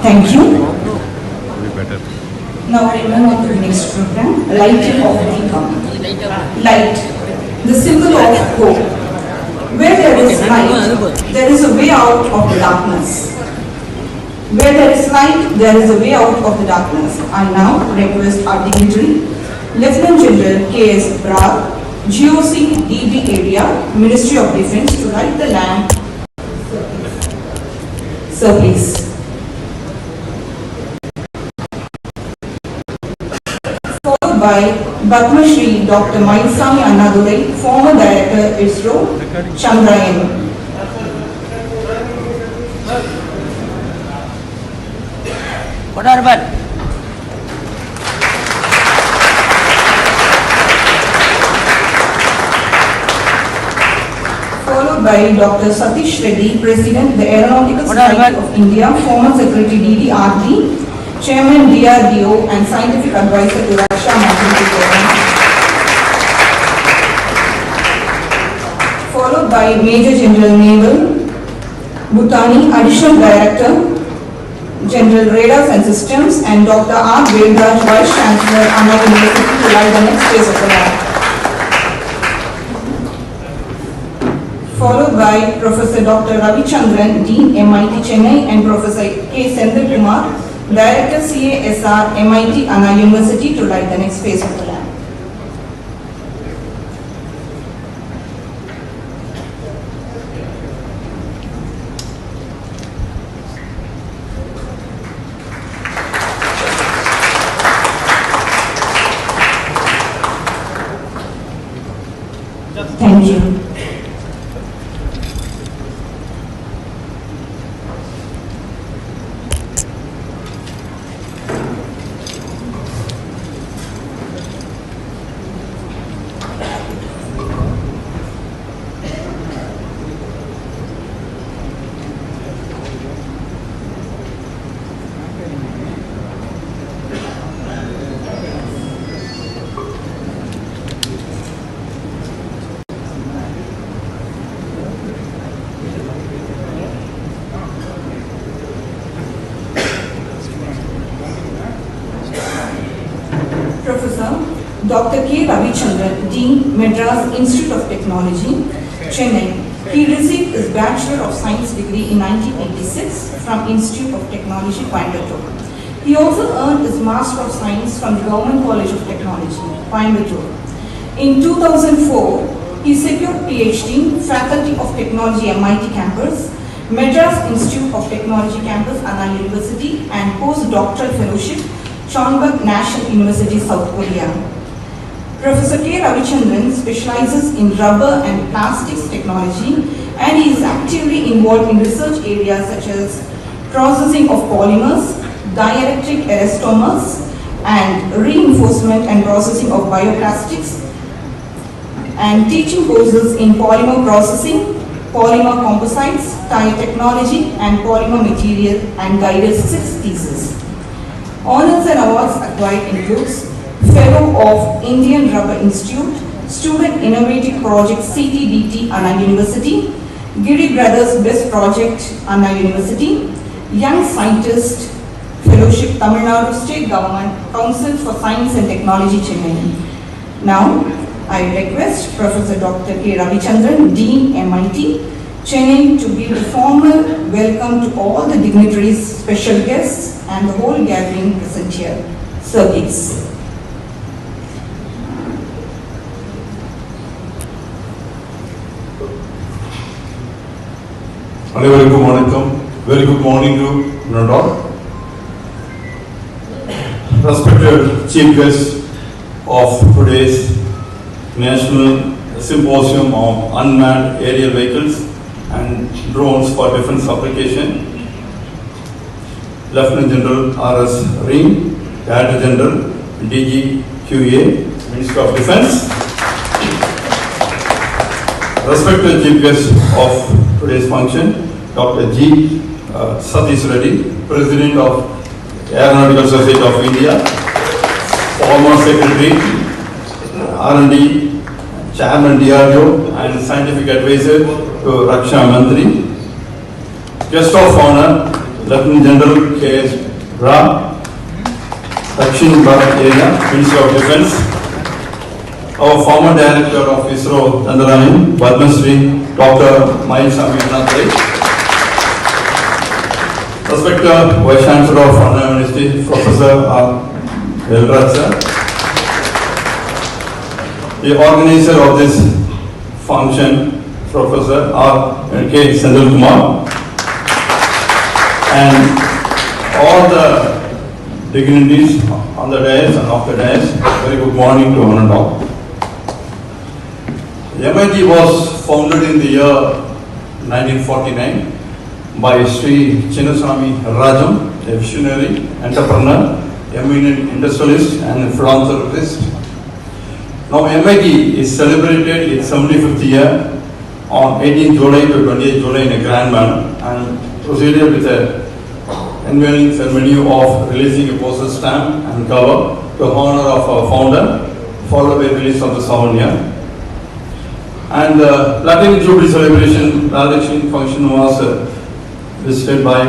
Thank you. Now I move on to the next program, Lighting of the Become. Light, the symbol of hope. Where there is light, there is a way out of the darkness. Where there is light, there is a way out of the darkness. I now request our dignitary, Lieutenant General K.S. Bragg, GOC DB Area, Ministry of Defence, to light the lamp. Sir, please. Followed by Padma Shri Dr. Madurai Madurai, former Director ISRO, Chandrayaan. Followed by Dr. Satish Reddy, President, the Aeronautical Society of India, former Secretary DDRD, Chairman DRDO and Scientific Advisor to Raksha Mobility Program. Followed by Major General Naval Bhutani, Additional Director, General Radars and Systems, and Dr. R. Vedraj, Vice Chancellor, Anna University, to light the next phase of the lab. Followed by Professor Dr. Ravichandran, Dean, MIT Chennai, and Professor K. Senthil Kumar, Director CASR, MIT Anna University, to light the next phase of the lab. Thank you. Professor Dr. K. Ravichandran, Dean, Madras Institute of Technology, Chennai. He received his Bachelor of Science degree in 1986 from Institute of Technology, Coimbatore. He also earned his Master of Science from the Government College of Technology, Coimbatore. In 2004, he secured PhD, Faculty of Technology, MIT Campus, Madras Institute of Technology Campus, Anna University, and Postdoctoral Fellowship, Chonbuk National University, South Korea. Professor K. Ravichandran specializes in rubber and plastics technology, and he is actively involved in research areas such as processing of polymers, dielectric elastomers, and reinforcement and processing of bioplastics, and teaching courses in polymer processing, polymer composites, tire technology, and polymer material, and guided 6 theses. Honors and awards acquired includes Fellow of Indian Rubber Institute, Student Innovative Project CTBT, Anna University, Giri Brothers Best Project, Anna University, Young Scientist Fellowship, Tamil Nadu State Government, Council for Science and Technology, Chennai. Now, I request Professor Dr. K. Ravichandran, Dean, MIT, Chennai, to give a formal welcome to all the dignitaries, special guests, and the whole gathering present here. Sir, please. அனைவருக்கும் வணக்கம். Very good morning to all. Respected chief guest of today's National Symposium on Unmanned Aerial Vehicles and Drones for Defense Application, Lieutenant General R.S. Ring, Director General DGQA, Ministry of Defense. Respected chief guest of today's function, Dr. G. Satish Reddy, President of Aeronautical Society of India, former Secretary, R&D, Chairman DRDO, and Scientific Advisor to Raksha Mantri. Guest of honor, Lieutenant General K.S. Ra, Dakshin Bharat Area, Ministry of Defence, our former Director of ISRO, Chandrayaan, Padma Shri, Dr. Mayaswamy Annadurai, Respected Vice Chancellor of Andhra University, Professor R. Velraj sir, the organizer of this function, Professor R. K. Sandal Kumar, and all the dignitaries on the dais and off the dais. Very good morning to one and all. MIT was founded in the year 1949 by Sri Chinnaswamy Rajam, a visionary, entrepreneur, eminent industrialist and philanthropist. Now MIT is celebrated its 75th year on 18 July to 28 July in a grand manner and proceeded with a unveiling ceremony of releasing a postal stamp and cover to honor of our founder, followed by release of the souvenir. And the Platinum Jubilee celebration function was visited by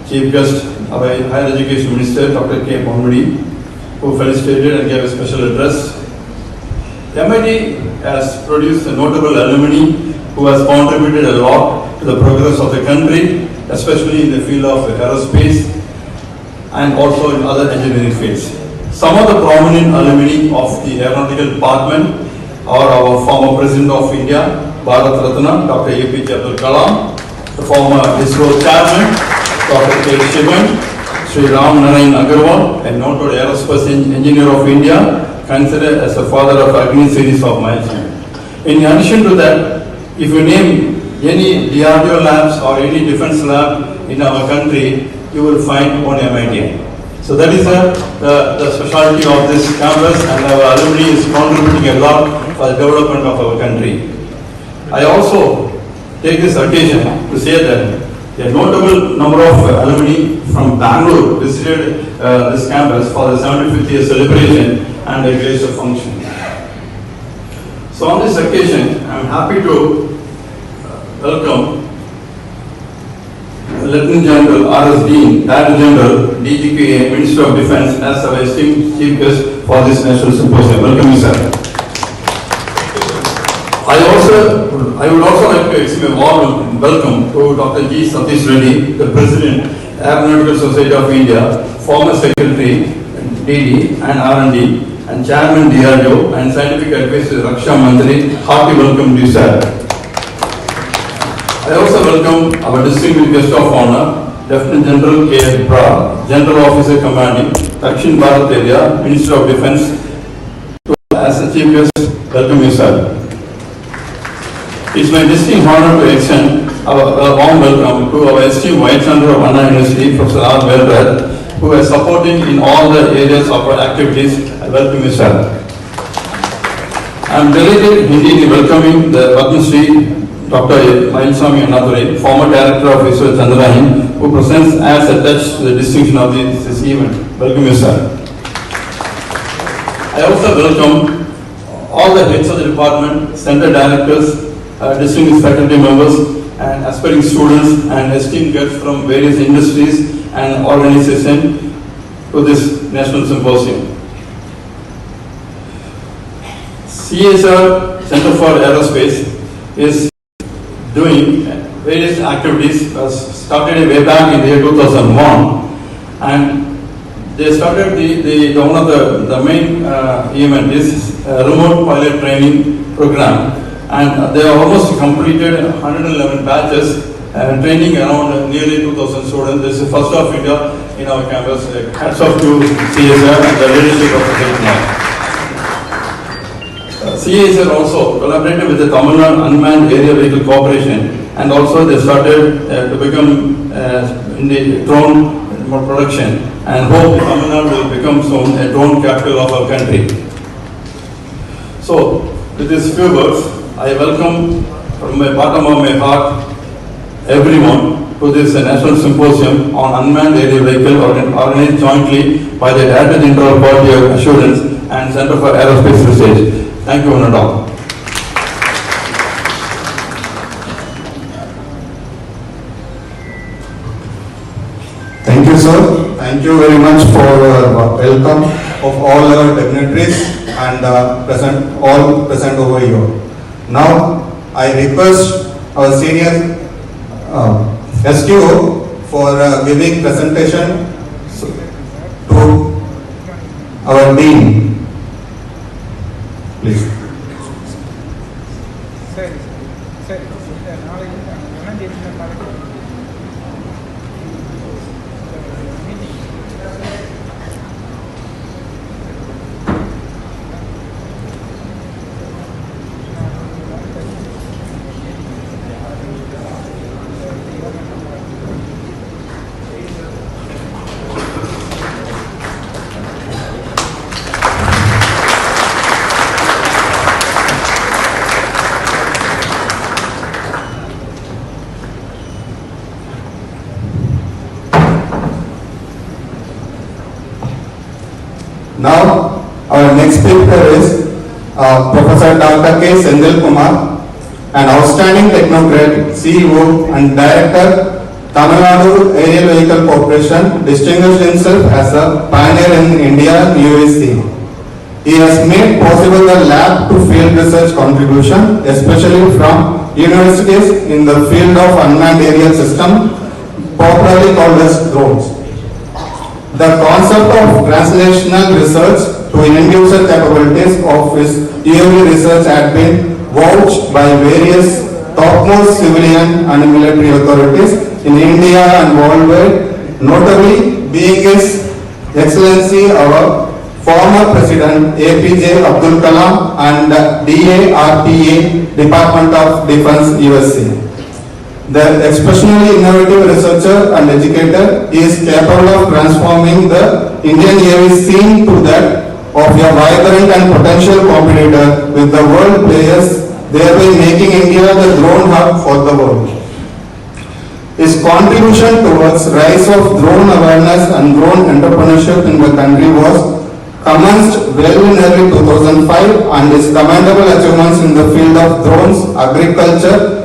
Chief Guest, our Higher Education Minister, Dr. K. Ponmudi, who felicitated and gave a special address. MIT has produced a notable alumni who has contributed a lot to the progress of the country, especially in the field of aerospace and also in other engineering fields. Some of the prominent alumni of the aeronautical department are our former President of India, Bharat Ratna, Dr. APJ Abdul Kalam, the former ISRO Chairman, Dr. K. Shivan, Sri Ram Narayan Agarwal, a noted aerospace engineer of India, considered as the father of Agni series of milestones. In addition to that, if you name any DRDO labs or any defense lab in our country, you will find one MIT. So that is the specialty of this campus, and our alumni is contributing a lot for the development of our country. I also take this occasion to say that a notable number of alumni from Bangalore visited this campus for the 75th year celebration and a grace of function. So on this occasion, I am happy to welcome Lieutenant General R.S. Dean, Director General, DGPA, Minister of Defence, as our esteemed Chief Guest for this National Symposium. Welcome you, sir. I would also like to extend a warm welcome to Dr. G. Satish Reddy, the President, Aeronautical Society of India, former Secretary, DD and R&D, and Chairman DRDO, and Scientific Advisor Raksha Mantri. Hearty welcome to you, sir. I also welcome our distinguished guest of honor, Lieutenant General K. Bra, General Officer Commanding, Dakshin Bharat Area, Minister of Defence. As the Chief Guest, welcome you, sir. It's my distinct honor to extend a warm welcome to our esteemed Vice Chancellor of Andhra University, Professor R. Velraj, who is supporting in all the areas of our activities. I welcome you, sir. I am delighted indeed in welcoming the Padma Shri Dr. Mayaswamy Annadurai, former Director of ISRO Chandrayaan, who presents as a touch to the distinction of this event. Welcome you, sir. I also welcome all the heads of the department, center directors, distinguished faculty members, and aspiring students and esteemed guests from various industries and organizations to this National Symposium. CSR, Center for Aerospace, is doing various activities, started way back in the year 2001, and they started one of the main event is remote pilot training program, and they have almost completed 111 batches training around nearly 2,000 students. This is first of India in our campus. Hats off to CSR and the leadership of the Adithanar. CSR also collaborated with the Tamil Nadu Unmanned Area Vehicle Corporation, and also they started to become in the drone production, and hope Tamil Nadu will become soon a drone capital of our country. So, with these few words, I welcome from the bottom of my heart everyone to this National Symposium on Unmanned Area Vehicle organized jointly by the Director General of Quality Assurance and Center for Aerospace Research. Thank you, one and all. Thank you very much for welcome of all our dignitaries and all present over here. Now I request our senior SQO for giving presentation to our Dean. Please. Now, our next speaker is Professor Dr. K. Senthil Kumar, an outstanding technocrat, CEO and Director, Tamil Nadu Aerial Vehicle Corporation, distinguished himself as a pioneer in India UAC. He has made possible the lab to field research contribution, especially from universities in the field of unmanned aerial system, popularly called as drones. The concept of translational research to end-user capabilities of his UAV research had been vouched by various topmost civilian and military authorities in India and worldwide, notably being His Excellency our former President APJ Abdul Kalam and DARPA Department of Defense USA. The exceptionally innovative researcher and educator is capable of transforming the Indian UAV scene to that of a vibrant and potential competitor with the world players, thereby making India the drone hub for the world. His contribution towards rise of drone awareness and drone entrepreneurship in the country was commenced well in early 2005, and his commendable achievements in the field of drones, agriculture,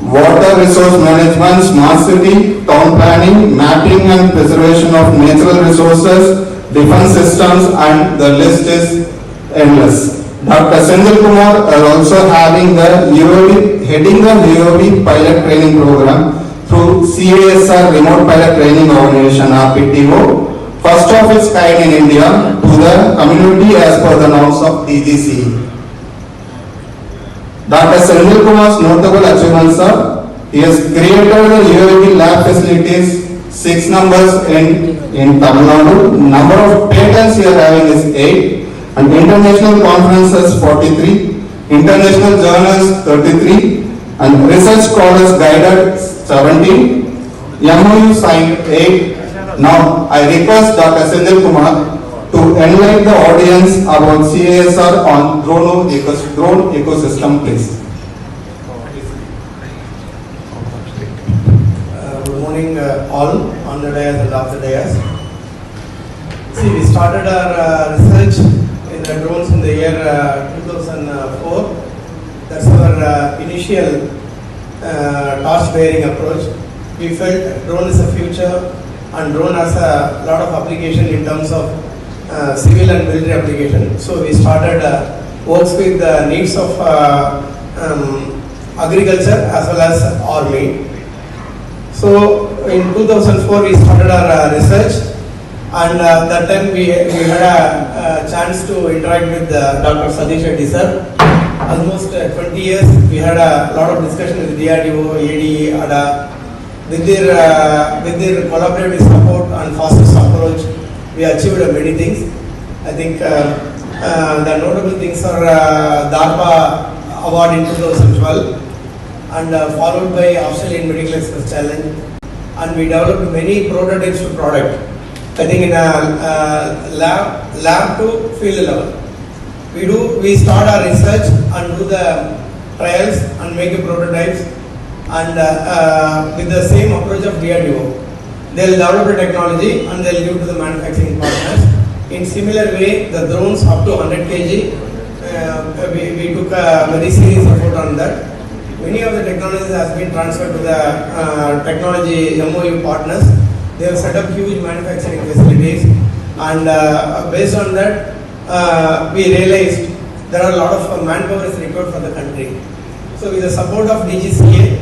water resource management, smart city, town planning, mapping and preservation of natural resources, defense systems, and the list is endless. Dr. Senthil Kumar is also heading the UAV pilot training program through CASR Remote Pilot Training Organization RPTO, first of its kind in India, to the community as per the norms of DGC. Dr. Senthil Kumar's notable achievements are, he has created the UAV lab facilities, 6 numbers in Tamil Nadu, number of patents he is having is 8, and international conferences 43, international journals 33, and research scholars guided 17, MOU signed 8. Now I request Dr. Senthil Kumar to enlighten the audience about CASR on drone ecosystem, please. Good morning all on the dais and off the dais. See, we started our research in the drones in the year 2004. That's our initial torch-bearing approach. We felt drone is a future and drone has a lot of application in terms of civil and military application. So we started works with the needs of agriculture as well as army. So in 2004 we started our research, and that time we had a chance to interact with Dr. Satish Reddy sir. Almost 20 years we had a lot of discussion with DRDO, ADE, ADA. With their collaborative support and fastest approach, we achieved many things. I think the notable things are DARPA award in 2012 and followed by Australian Medical Express Challenge, and we developed many prototypes to product. I think in a lab to field level. We start our research and do the trials and make the prototypes, and with the same approach of DRDO. They will develop the technology and they will give to the manufacturing partners. In similar way, the drones up to 100 kg, we took a very serious effort on that. Many of the technologies has been transferred to the technology MOU partners. They have set up huge manufacturing facilities, and based on that, we realized there are a lot of manpower is required for the country. So with the support of DGCA,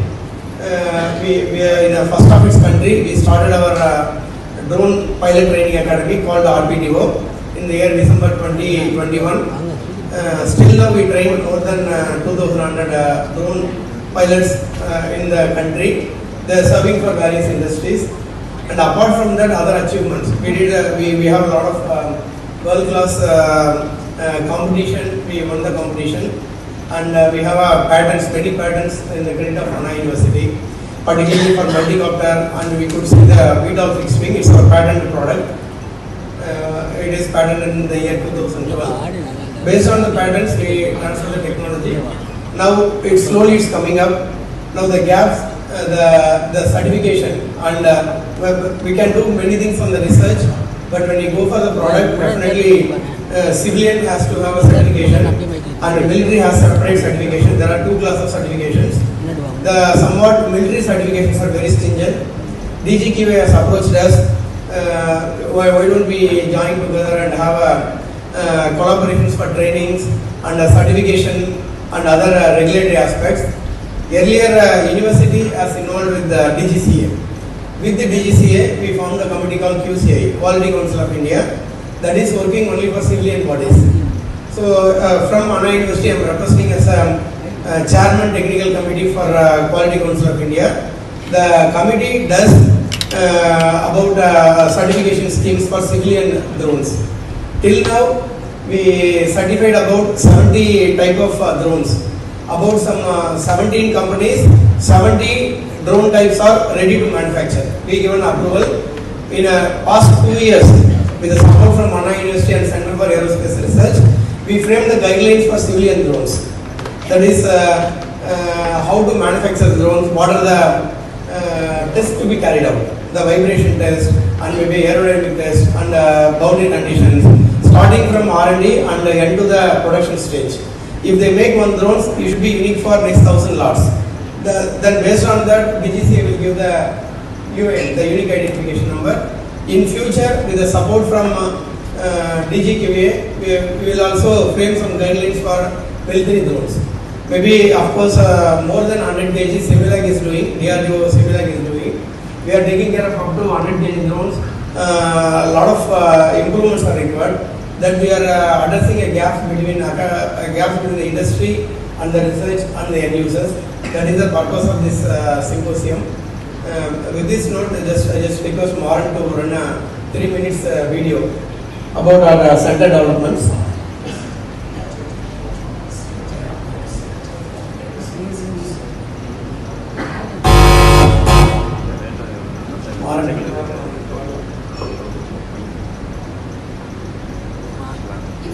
we are in the first of its country, we started our drone pilot training academy called RPTO in the year December 2021. Still now we train more than 2,100 drone pilots in the country. They are serving for various industries. And apart from that, other achievements. We have a lot of world-class competition. We won the competition. And we have many patents in the credit of Anna University, particularly for multi-copter, and we could see the VTOL fixed wing. It's our patented product. It is patented in the year 2012. Based on the patents, we transfer the technology. Now it slowly is coming up. Now the gaps, the certification, and we can do many things on the research, but when you go for the product, definitely civilian has to have a certification, and military has separate certification. There are two classes of certifications. The somewhat military certifications are very stringent. DGQA has approached us. Why don't we join together and have a collaborations for trainings and certification and other regulatory aspects. Earlier, university has involved with the DGCA. With the DGCA, we formed a committee called QCI, Quality Council of India, that is working only for civilian bodies. So, from Anna University, I am representing as a chairman technical committee for Quality Council of India. The committee does about certification schemes for civilian drones. Till now, we certified about 70 type of drones. About some 17 companies, 70 drone types are ready to manufacture. We given approval. In past 2 years, with the support from Anna University and Center for Aerospace Research, we framed the guidelines for civilian drones. That is how to manufacture drones, what are the tests to be carried out, the vibration test and maybe aerodynamic test and boundary conditions, starting from R&D and end to the production stage. If they make one drones, it should be unique for next 1,000 lots. Then based on that, DGCA will give the UID, the unique identification number. In future, with the support from DGQA, we will also frame some guidelines for military drones. Maybe, of course, more than 100 kg Similag is doing, DRDO Similag is doing. We are taking care of up to 100 kg drones. A lot of improvements are required. That we are addressing a gap between the industry and the research and the end users. That is the purpose of this symposium. With this note, I just request Moran to run a 3 minutes video about our center developments.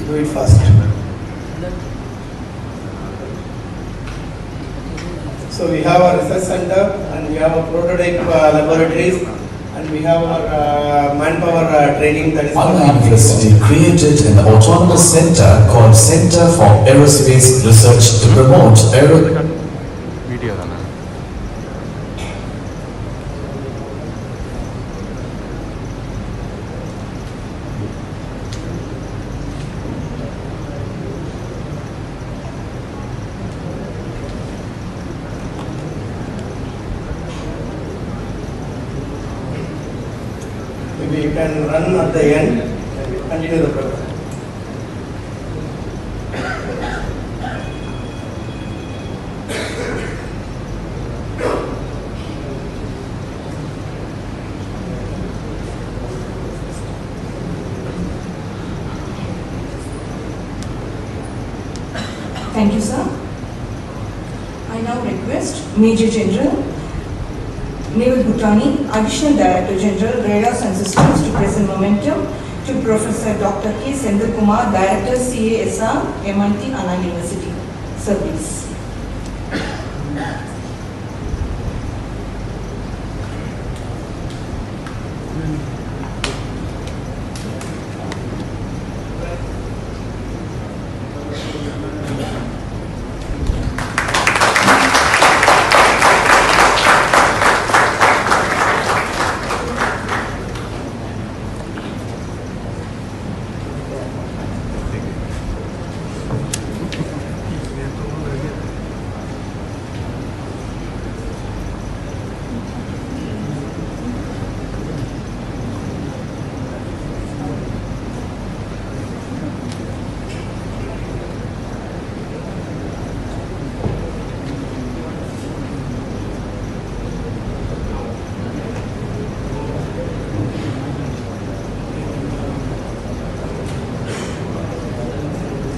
Do it fast. So we have our research center and we have our prototype laboratories and we have our manpower training, that is Anna University created an autonomous center called Center for Aerospace Research to promote Maybe you can run at the end, continue the program. Thank you, sir. I now request Major General Naval Bhutani, Additional Director General, Radars and Systems, to present momentum to Professor Dr. K. Sendil Kumar, Director CASR, MIT, Anna University. Sir, please.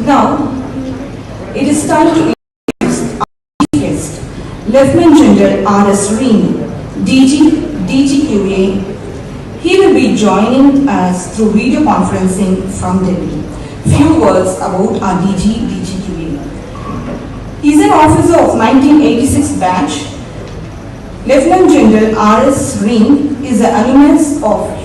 Now, it is time to introduce our chief guest, Lieutenant General R.S. Ring, DGQA. He will be joining us through video conferencing from Delhi. Few words about our DGQA. He is an officer of 1986 batch. Lieutenant General R.S. Ring is an alumnus of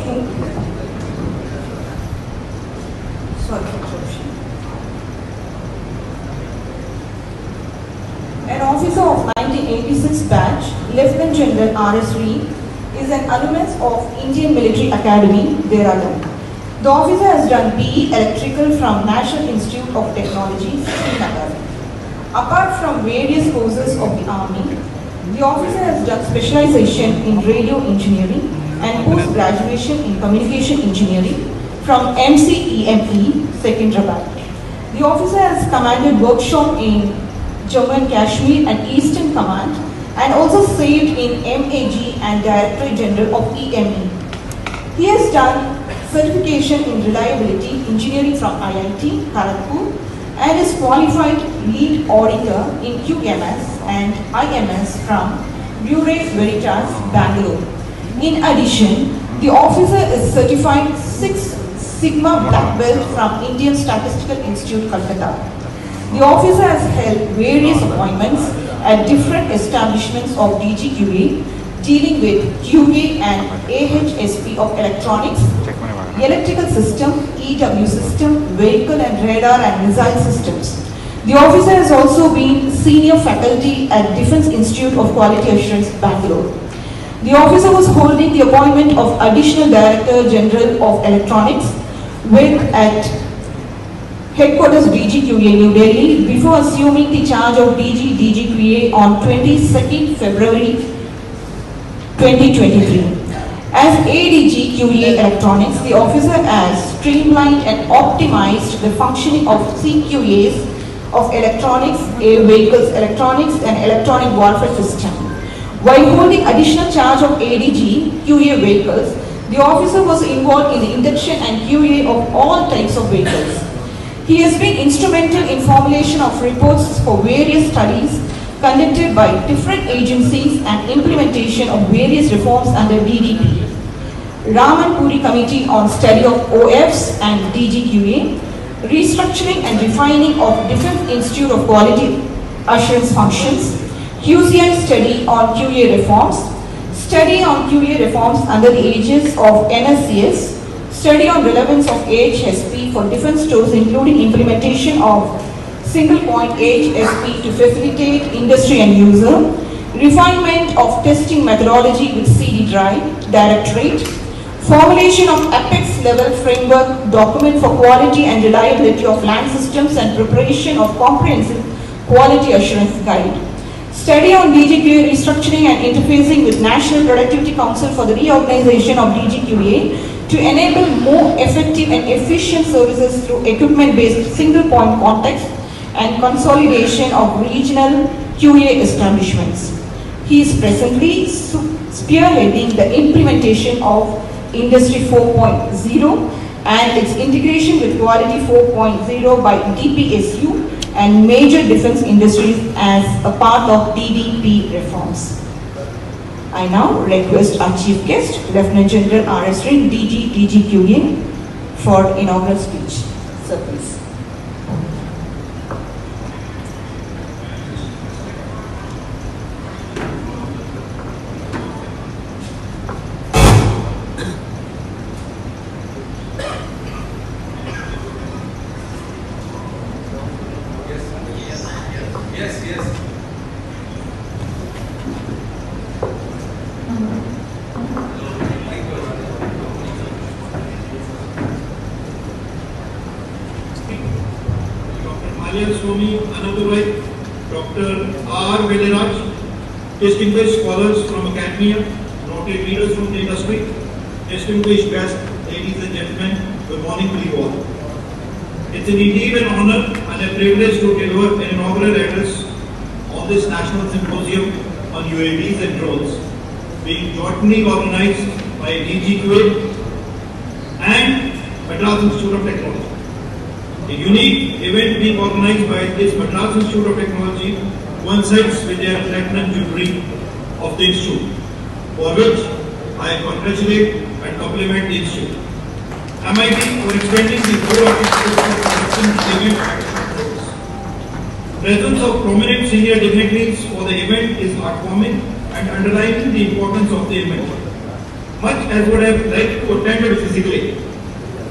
An officer of 1986 batch, Lieutenant General R.S. Ring is an alumnus of Indian Military Academy, Dehradun. The officer has done BE Electrical from National Institute of Technology, Srinagar. Apart from various courses of the Army, the officer has done specialization in radio engineering and post-graduation in communication engineering from MCEME, Secunderabad. The officer has commanded workshop in Jammu and Kashmir and Eastern Command and also served in MAG and Directorate General of EME. He has done certification in reliability engineering from IIT, Kharagpur and is qualified lead auditor in QMS and IMS from Bureau Veritas, Bangalore. In addition, the officer is certified 6 Sigma Black Belt from Indian Statistical Institute, Calcutta. The officer has held various appointments at different establishments of DGQA dealing with QA and AHSP of electronics, electrical system, EW system, vehicle and radar and missile systems. The officer has also been senior faculty at Defence Institute of Quality Assurance, Bangalore. The officer was holding the appointment of Additional Director General of Electronics at Headquarters DGQA, New Delhi, before assuming the charge of DGQA on 22nd February 2023. As ADG QA Electronics, the officer has streamlined and optimized the functioning of CQAs of electronics, air vehicles, electronics and electronic warfare system. While holding additional charge of ADG QA vehicles, the officer was involved in the induction and QA of all types of vehicles. He has been instrumental in formulation of reports for various studies conducted by different agencies and implementation of various reforms under DDP. Raman Puri Committee on Study of OFs and DGQA, restructuring and refining of Defence Institute of Quality Assurance functions, QCI study on QA reforms, study on QA reforms under the aegis of NSCS, study on relevance of AHSP for defence stores including implementation of single point AHSP to facilitate industry and user, refinement of testing methodology with CD drive, directorate, formulation of Apex level framework document for quality and reliability of land systems and preparation of comprehensive quality assurance guide. Study on DGQA restructuring and interfacing with National Productivity Council for the reorganization of DGQA to enable more effective and efficient services through equipment-based single-point context and consolidation of regional QA establishments. He is presently spearheading the implementation of Industry 4.0 and its integration with Quality 4.0 by DPSU and major defense industries as a part of DDP reforms. I now request our chief guest, Lieutenant General R.S. Ring, DGQA, for inaugural speech. Sir, please. Madurai, Dr. R. Vedaraj, distinguished scholars from academia, noted leaders from the industry, distinguished guests, ladies and gentlemen, good morning to you all. It's indeed an honor and a privilege to deliver an inaugural address on this national symposium on UAVs and drones, being jointly organized by DGQA and Madras Institute of Technology. A unique event being organized by this Madras Institute of Technology coincides with their platinum jubilee of the institute, for which I congratulate and compliment the institute. MIT for extending the event. Presence of prominent senior dignitaries for the event is heartwarming and underlining the importance of the event. Much as would have liked to attend it physically,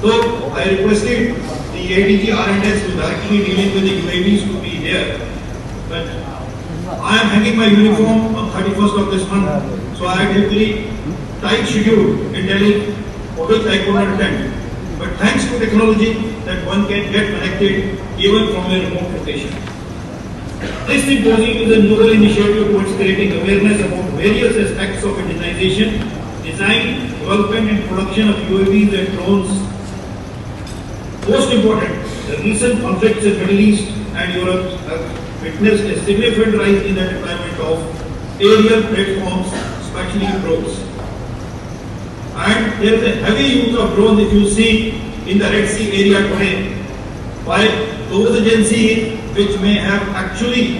though I requested the ADG R&S to directly dealing with the UAVs to be there, but I am hanging my uniform on 31st of this month, so I had a very tight schedule in Delhi for which I could not attend. But thanks to technology that one can get connected even from a remote location. This symposium is a novel initiative towards creating awareness about various aspects of indigenization, design, development and production of UAVs and drones. Most important, the recent conflicts in Middle East and Europe have witnessed a significant rise in the deployment of aerial platforms, especially drones. And there is a heavy use of drones if you see in the Red Sea area today. While those agencies which may have actually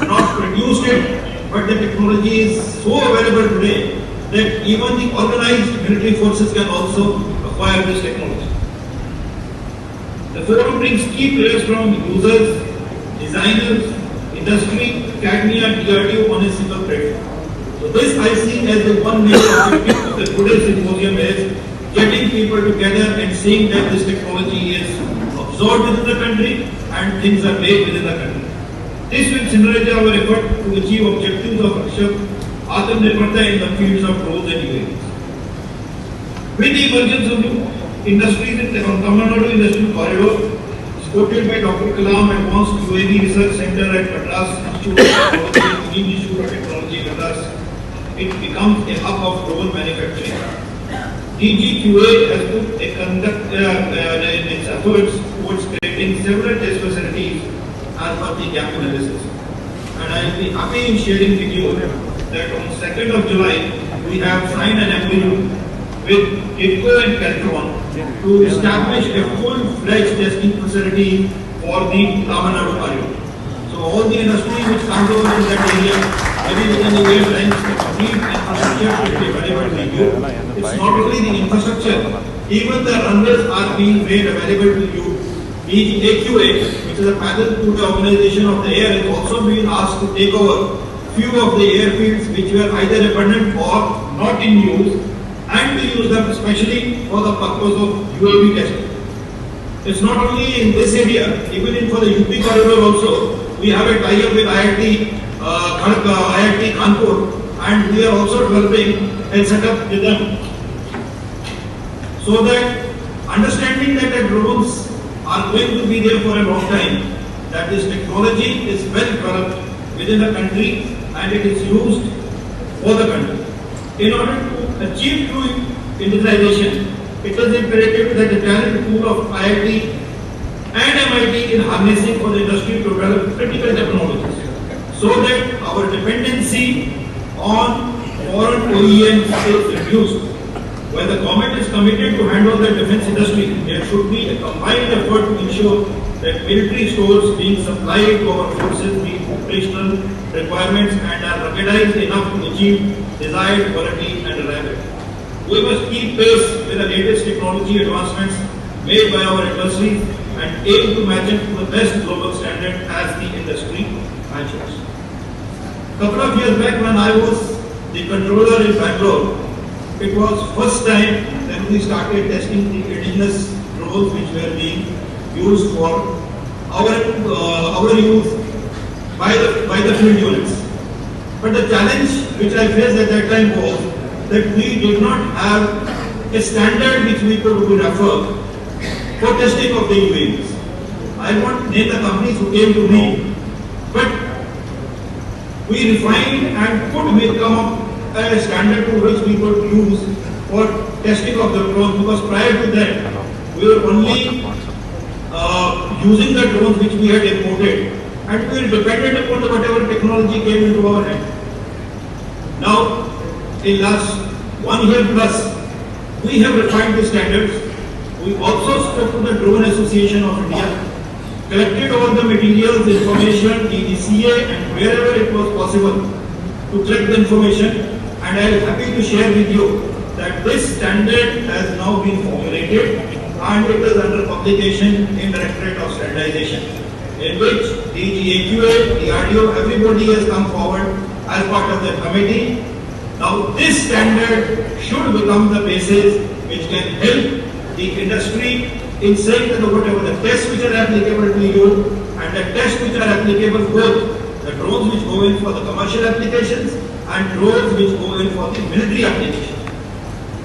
not produced it, but the technology is so available today that even the organized military forces can also acquire this technology. The forum brings key players from users, designers, industry, academia, DRDO on a single platform. So this I see as the one major objective of the today's symposium is getting people together and seeing that this technology is absorbed within the country and things are made within the country. This will synergize our effort to achieve objectives of Atmanirbharta in the fields of drones and UAVs. With the emergence of new industries in the Tamil Nadu Industrial Corridor, supported by Dr. Kalam Advanced UAV Research Center at Madras Institute of Technology, Indian Institute of Technology, Madras, it becomes a hub of drone manufacturing. DGQA has put a conduct in its efforts towards creating several test facilities as per the gap analysis. And I will be happy in sharing with you that on 2nd of July, we have signed an MOU with IFCO and Caltron to establish a full-fledged testing facility for the Tamil Nadu corridor. So all the industry which comes over in that area, maybe within the year time, complete infrastructure will be available to you. It's not only the infrastructure, even the runways are being made available to you. AQA, which is a panel to the organization of the air, is also being asked to take over few of the airfields which were either abandoned or not in use, and to use them especially for the purpose of UAV testing. It's not only in this area, even for the UP corridor also, we have a tie-up with IIT Kanpur, and we are also developing a setup with them. So that understanding that the drones are going to be there for a long time, that this technology is well developed within the country and it is used for the country. In order to achieve true indigenization, it is imperative that the talent pool of IIT and MIT in harnessing for the industry to develop critical technologies, so that our dependency on foreign OEMs is reduced. When the government is committed to handle the defense industry, there should be a combined effort to ensure that military stores being supplied to our forces meet operational requirements and are ruggedized enough to achieve desired quality and reliability. We must keep pace with the latest technology advancements made by our industry and aim to match it to the best global standard as the industry matches. Couple of years back when I was the controller in Bangalore, it was first time that we started testing the indigenous drones which were being used for our use by the field units. But the challenge which I faced at that time was that we did not have a standard which we could refer for testing of the UAVs. I won't name the companies who came to me, but we refined and could come up a standard to which we could use for testing of the drones, because prior to that we were only using the drones which we had imported, and we were dependent upon whatever technology came into our hand. Now, in last 1 year plus, we have refined the standards. We also spoke to the Drone Association of India collected all the materials, information, TDCA, and wherever it was possible to collect the information. And I am happy to share with you that this standard has now been formulated and it is under publication in the Directorate of Standardization, in which DGAQA, DRDO, everybody has come forward as part of the committee. Now this standard should become the basis which can help the industry in saying that whatever the tests which are applicable to you and the tests which are applicable both the drones which go in for the commercial applications and drones which go in for the military application.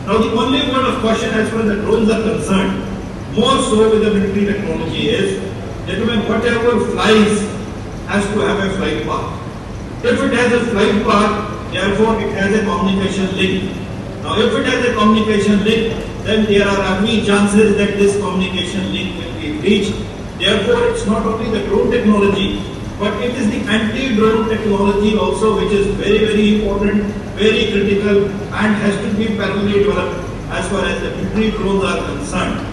Now the only word of caution as far as the drones are concerned, more so with the military technology is, gentlemen, whatever flies has to have a flight path. If it has a flight path, therefore it has a communication link. Now if it has a communication link, then there are every chances that this communication link will be breached. Therefore it's not only the drone technology, but it is the anti-drone technology also which is very, very important, very critical and has to be parallelly developed as far as the military drones are concerned.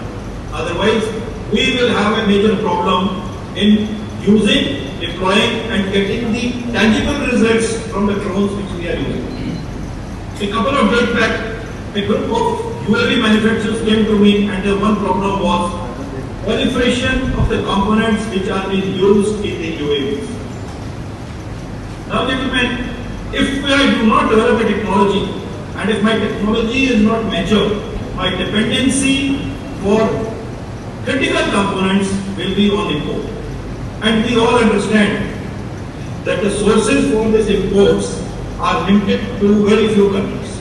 Otherwise, we will have a major problem in using, deploying and getting the tangible results from the drones which we are using. A couple of days back, a group of UAV manufacturers came to me and the one problem was proliferation of the components which are being used in the UAVs. Now gentlemen, if I do not develop a technology and if my technology is not mature, my dependency for critical components will be on import. And we all understand that the sources for these imports are limited to very few countries.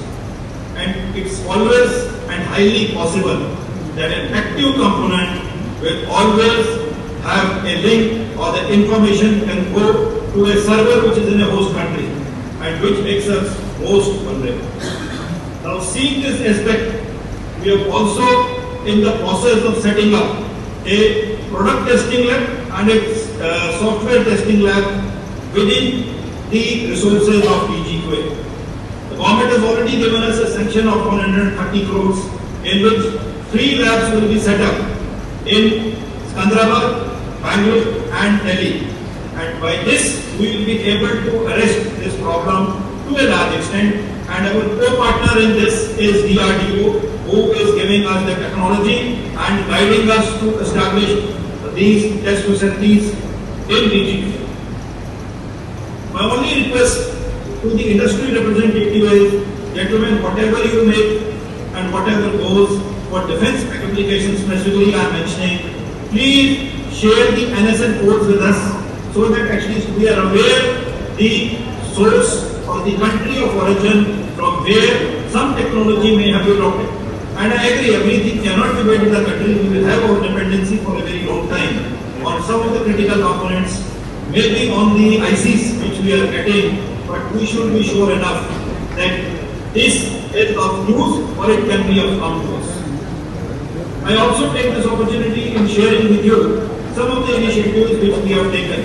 And it's always and highly possible that an active component will always have a link or the information can go to a server which is in a host country and which makes us most vulnerable. Now seeing this aspect, we are also in the process of setting up a product testing lab and a software testing lab within the resources of DGQA. The government has already given us a sanction of 130 crores in which 3 labs will be set up in Skandrabad, Bangalore and Delhi. And by this, we will be able to arrest this problem to a large extent. And our co-partner in this is DRDO, who is giving us the technology and guiding us to establish these test facilities in DGQ. My only request to the industry representative is, gentlemen, whatever you make and whatever goes for defense applications specifically I am mentioning, please share the NSN codes with us so that at least we are aware the source or the country of origin from where some technology may have been adopted. And I agree, everything cannot be made in the country. We will have our dependency for a very long time on some of the critical components, maybe on the ICs which we are getting, but we should be sure enough that this is of use or it can be of harm to us. I also take this opportunity in sharing with you some of the initiatives which we have taken.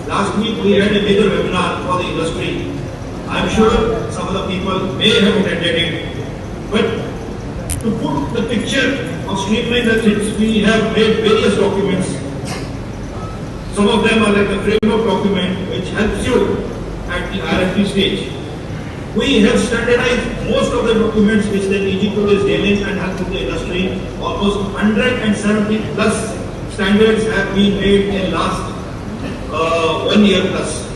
Last week we had a major webinar for the industry. I am sure some of the people may have attended it. But to put the picture of streamline the things, we have made various documents. Some of them are like the framework document which helps you at the RFP stage. We have standardized most of the documents which the DGQ is dealing and help the industry. Almost 170 plus standards have been made in last 1 year plus.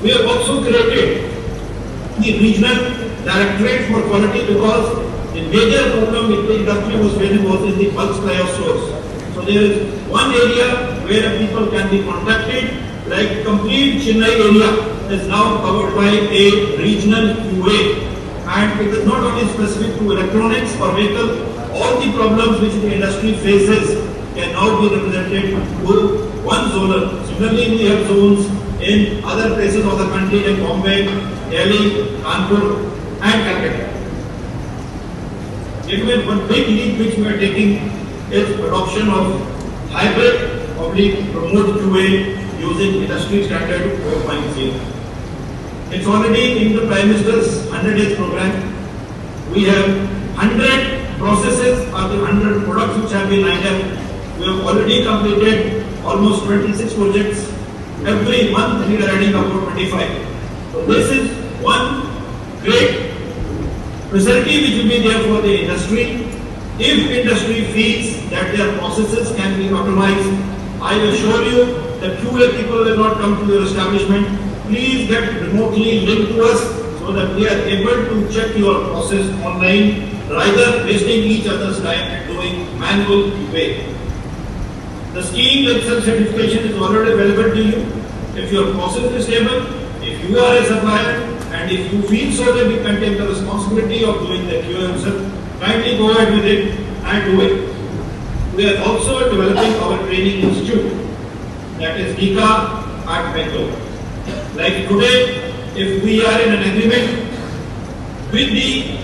We have also created the regional directorate for quality because the major problem with the industry was facing was in the bulk supply of stores. So there is one area where people can be contacted, like complete Chennai area is now covered by a regional QA, and it is not only specific to electronics or vehicle. All the problems which the industry faces can now be represented to one zoner. Similarly, we have zones in other places of the country like Bombay, Delhi, Kanpur and Calcutta. Gentlemen, one big leap which we are taking is adoption of hybrid public remote QA using industry standard 4.0. It's already in the Prime Minister's 100 days program. We have 100 processes or the 100 products which have been lined up We have already completed almost 26 projects. Every month we are adding about 25. So this is one great facility which will be there for the industry. If industry feels that their processes can be optimized, I assure you that QA people will not come to your establishment. Please get remotely linked to us so that we are able to check your process online rather wasting each other's time and doing manual way. The scheme like self-certification is already available to you. If your process is stable, if you are a supplier, and if you feel so that we can take the responsibility of doing the QA yourself, kindly go ahead with it and do it. We are also developing our training institute, that is Nika at Bangalore. Like today, if we are in an agreement with the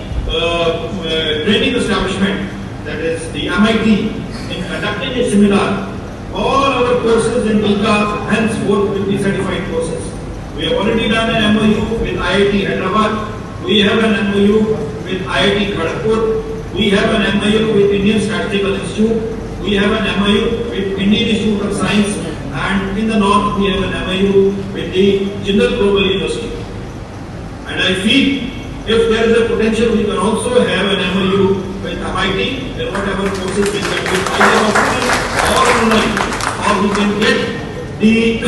training establishment, that is the MIT, in conducting a seminar, all our courses in Nika henceforth will be certified courses. We have already done an MOU with IIT Hyderabad. We have an MOU with IIT Kharagpur. We have an MOU with Indian Statistical Institute. We have an MOU with Indian Institute of Science. And in the north, we have an MOU with the Jindal Global University. And I feel if there is a potential, we can also have an MOU with MIT, and whatever courses we can do either offline or online, or we can get the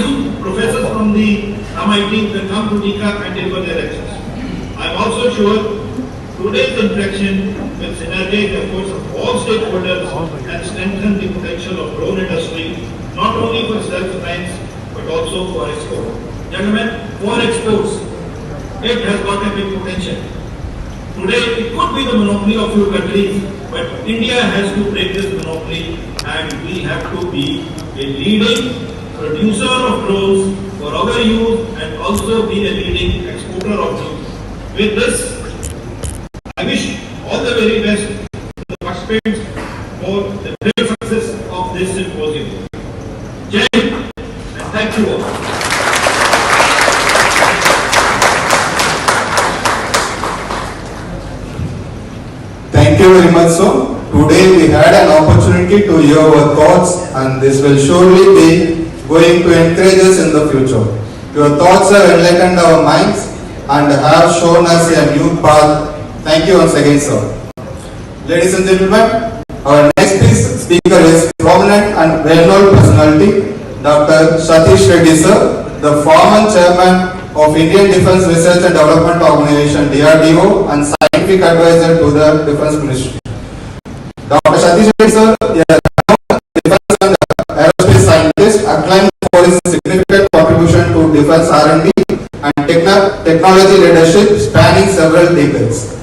professors from the MIT to come to Nika and deliver their lectures. I am also sure today's interaction will synergize the efforts of all stakeholders and strengthen the potential of drone industry, not only for self-reliance but also for export. Gentlemen, for exports, it has got a big potential. Today, it could be the monopoly of few countries, but India has to break this monopoly and we have to be a leading producer of drones for our use and also be a leading exporter of drones. With this, I wish all the very best to the participants for the great success of this symposium. Jai Hind and thank you all. Thank you very much, sir. Today we had an opportunity to hear your thoughts, and this will surely be going to encourage us in the future. Your thoughts have enlightened our minds and have shown us a new path. Thank you once again, sir. Ladies and gentlemen, our next speaker is prominent and well-known personality, Dr. Satish Reddy, sir, the former chairman of Indian Defence Research and Development Organization (DRDO) and scientific advisor to the Defence Ministry. Dr. Satish Reddy, sir, is a defence and aerospace scientist acclaimed for his significant contribution to defence R&D and technology leadership spanning several decades.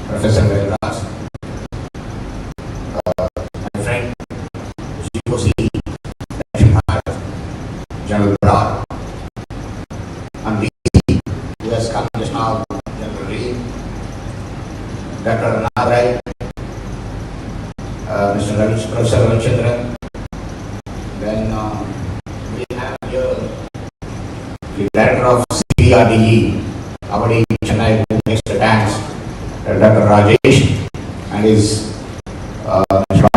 Professor Vedas, my friend, GOC, General Brad, and DC, US Congressman General Reed, Dr. Madurai, Professor Ravichandran. Then we have here the Director of CBRDE, Abadi, Chennai, Minister Banks, Dr. Rajesh and his Mr.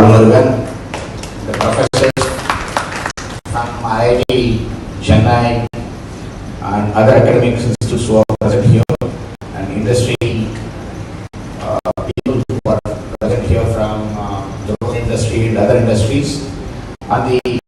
the professors from IIT, Chennai and other academic institutes who are present here, and industry people who are present here from the drone industry and other industries, and the